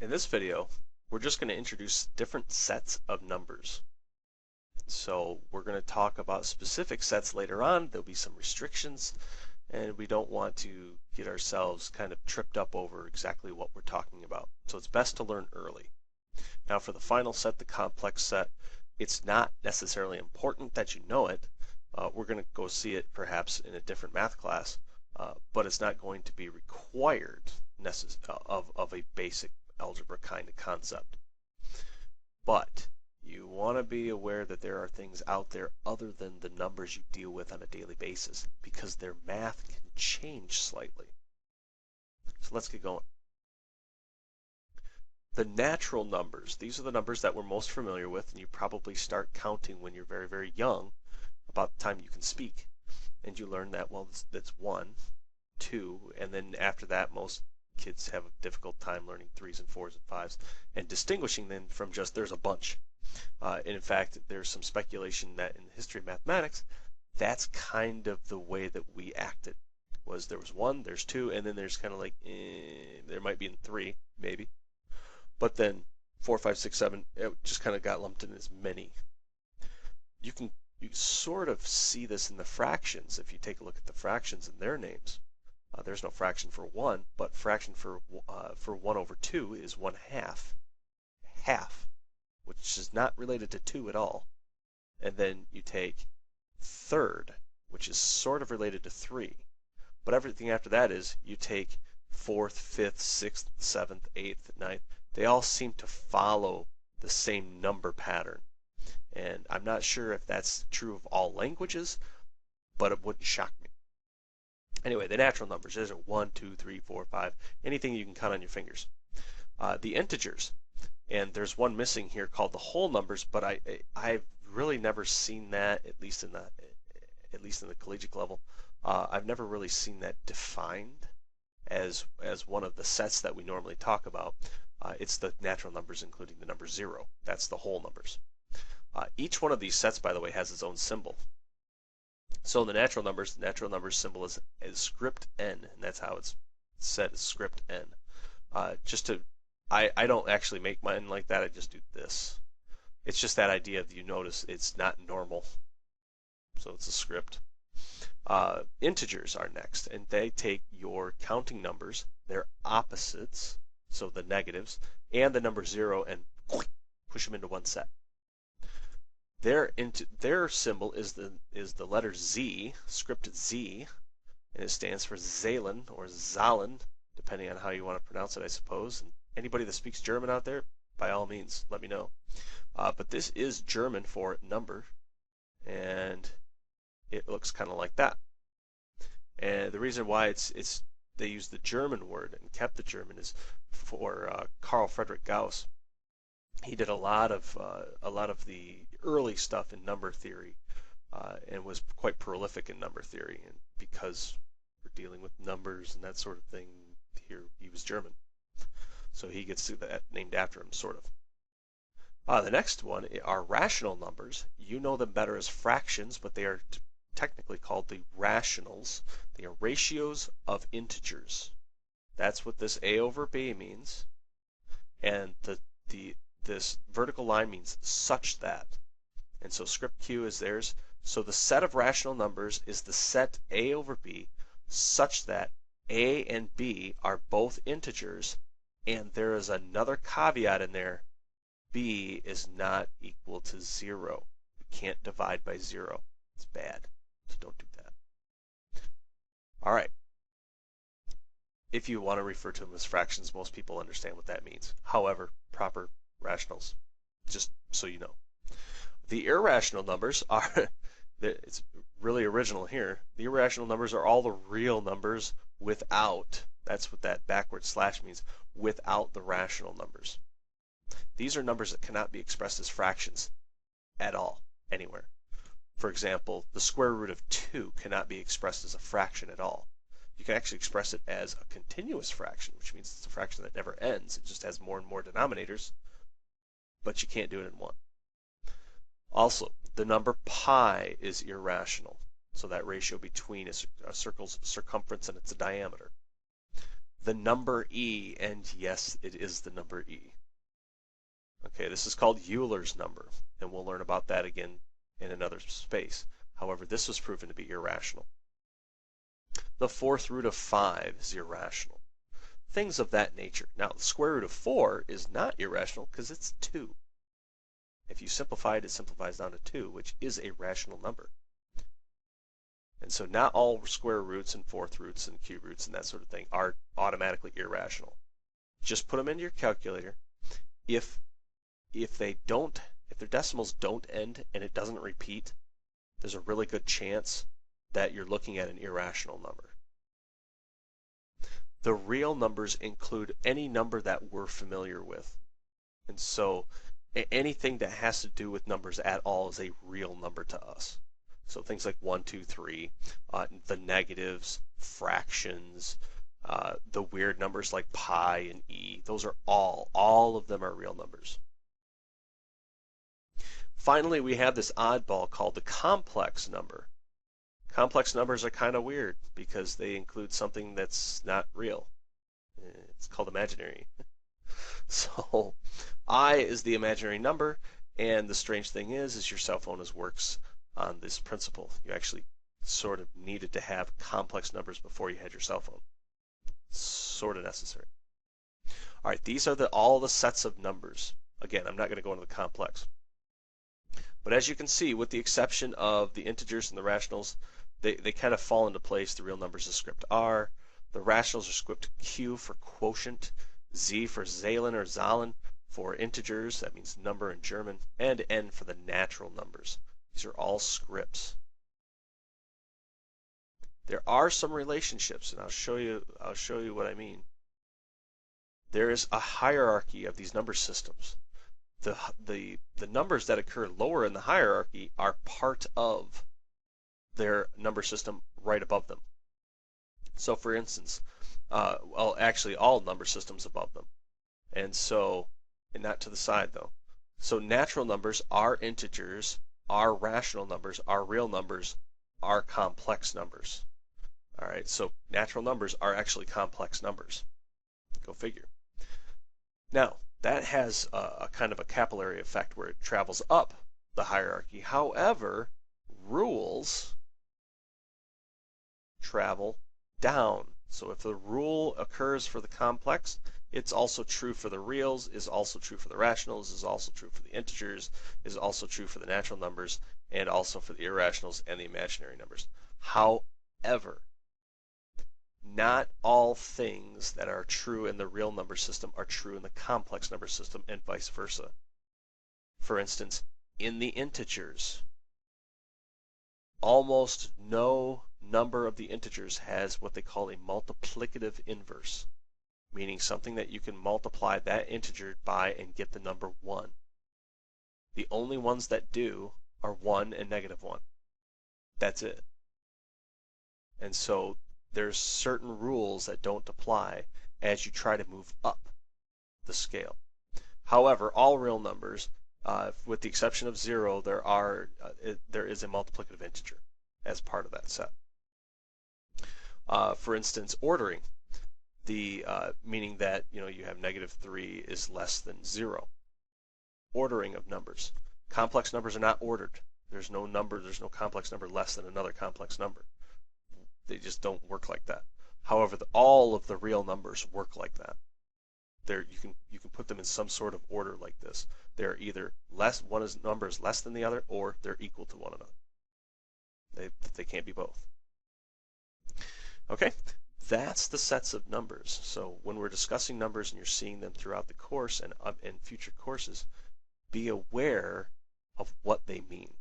In this video, we're just going to introduce different sets of numbers. So we're going to talk about specific sets later on. There'll be some restrictions, and we don't want to get ourselves kind of tripped up over exactly what we're talking about. So it's best to learn early. Now for the final set, the complex set, it's not necessarily important that you know it. We're going to go see it perhaps in a different math class, but it's not going to be required of a basic algebra kind of concept. But you want to be aware that there are things out there other than the numbers you deal with on a daily basis, because their math can change slightly. So let's get going. The natural numbers, these are the numbers that we're most familiar with, and you probably start counting when you're very, very young, about the time you can speak. And you learn that, well, that's 1, 2, and then after that, most kids have a difficult time learning 3s and 4s and 5s and distinguishing them from just there's a bunch. And in fact, there's some speculation that in the history of mathematics, that's kind of the way that we acted. Was there was 1, there's 2, and then there's kind of like, there might be in 3, maybe. But then 4, 5, 6, 7, it just kind of got lumped in as many. You sort of see this in the fractions if you take a look at the fractions and their names. There's no fraction for 1, but fraction for 1 over 2 is 1/2. Half, which is not related to 2 at all. And then you take third, which is sort of related to 3. But everything after that is you take 4th, 5th, 6th, 7th, 8th, 9th. They all seem to follow the same number pattern. And I'm not sure if that's true of all languages, but it wouldn't shock me. Anyway, the natural numbers, there's a 1, 2, 3, 4, 5, anything you can count on your fingers. The integers, and there's one missing here called the whole numbers, but I've really never seen that, at least in the collegiate level. I've never really seen that defined as one of the sets that we normally talk about. It's the natural numbers, including the number 0. That's the whole numbers. Each one of these sets, by the way, has its own symbol. So the natural numbers symbol is script n, and that's how it's set, as script n. I don't actually make mine like that, I just do this. It's just that idea of, you notice it's not normal, so it's a script. Integers are next, and they take your counting numbers, their opposites, so the negatives, and the number 0, and push them into one set. Their symbol is the letter Z, script Z, and it stands for Zahlen or Zahlen, depending on how you want to pronounce it, I suppose. And anybody that speaks German out there, by all means, let me know. But this is German for number, and it looks kind of like that. And the reason why they use the German word and kept the German is for Carl Friedrich Gauss. He did a lot of the early stuff in number theory, and was quite prolific in number theory. And because we're dealing with numbers and that sort of thing, here he was German, so he gets that named after him, sort of. The next one are rational numbers. You know them better as fractions, but they are technically called the rationals. They are ratios of integers. That's what this A over B means, and this vertical line means such that. And so script Q is theirs. So the set of rational numbers is the set A over B such that A and B are both integers, and there is another caveat in there. B is not equal to 0. You can't divide by 0. It's bad. So don't do that. All right. If you want to refer to them as fractions, most people understand what that means. However, proper rationals, just so you know. The irrational numbers are, it's really original here, the irrational numbers are all the real numbers without, that's what that backward slash means, without the rational numbers. These are numbers that cannot be expressed as fractions at all, anywhere. For example, the square root of 2 cannot be expressed as a fraction at all. You can actually express it as a continuous fraction, which means it's a fraction that never ends. It just has more and more denominators, but you can't do it in one. Also, the number pi is irrational, so that ratio between a circle's circumference and its diameter. the number e, and yes, it is the number e. Okay, this is called Euler's number, and we'll learn about that again in another space. However, this was proven to be irrational. The fourth root of 5 is irrational. Things of that nature. Now, the square root of 4 is not irrational because it's 2. If you simplify it, it simplifies down to 2, which is a rational number. And so not all square roots and fourth roots and cube roots and that sort of thing are automatically irrational. Just put them into your calculator. If their decimals don't end and it doesn't repeat, there's a really good chance that you're looking at an irrational number. The real numbers include any number that we're familiar with. And so anything that has to do with numbers at all is a real number to us. So things like 1, 2, 3, the negatives, fractions, the weird numbers like pi and e, those are all of them are real numbers. Finally, we have this oddball called the complex number. Complex numbers are kind of weird because they include something that's not real. It's called imaginary. So I is the imaginary number, and the strange thing is your cell phone works on this principle. You actually sort of needed to have complex numbers before you had your cell phone. Sort of necessary. All right, these are all the sets of numbers. Again, I'm not going to go into the complex. But as you can see, with the exception of the integers and the rationals, they kind of fall into place. The real numbers are script R. The rationals are script Q for quotient, Z for Zahlen or Zahlen for integers, that means number in German, and N for the natural numbers. These are all scripts. There are some relationships, and I'll show you what I mean. There is a hierarchy of these number systems. The numbers that occur lower in the hierarchy are part of their number system right above them. So for instance, well, actually all number systems above them. And so, and not to the side though. So natural numbers are integers, are rational numbers, are real numbers, are complex numbers. All right, so natural numbers are actually complex numbers. Go figure. Now, that has a kind of a capillary effect where it travels up the hierarchy. However, rules travel down. So if the rule occurs for the complex, it's also true for the reals, is also true for the rationals, is also true for the integers, is also true for the natural numbers, and also for the irrationals and the imaginary numbers. However, not all things that are true in the real number system are true in the complex number system, and vice versa. For instance, in the integers, almost no number of the integers has what they call a multiplicative inverse, meaning something that you can multiply that integer by and get the number 1. The only ones that do are 1 and -1. That's it. And so there's certain rules that don't apply as you try to move up the scale. However, all real numbers, with the exception of 0, there is a multiplicative integer as part of that set. For instance, ordering, meaning that you have -3 is less than 0. Ordering of numbers. Complex numbers are not ordered. There's no complex number less than another complex number. They just don't work like that. However, all of the real numbers work like that. You can put them in some sort of order like this. They're either one number is less than the other, or they're equal to one another. They can't be both. Okay, that's the sets of numbers. So when we're discussing numbers and you're seeing them throughout the course and in future courses, be aware of what they mean.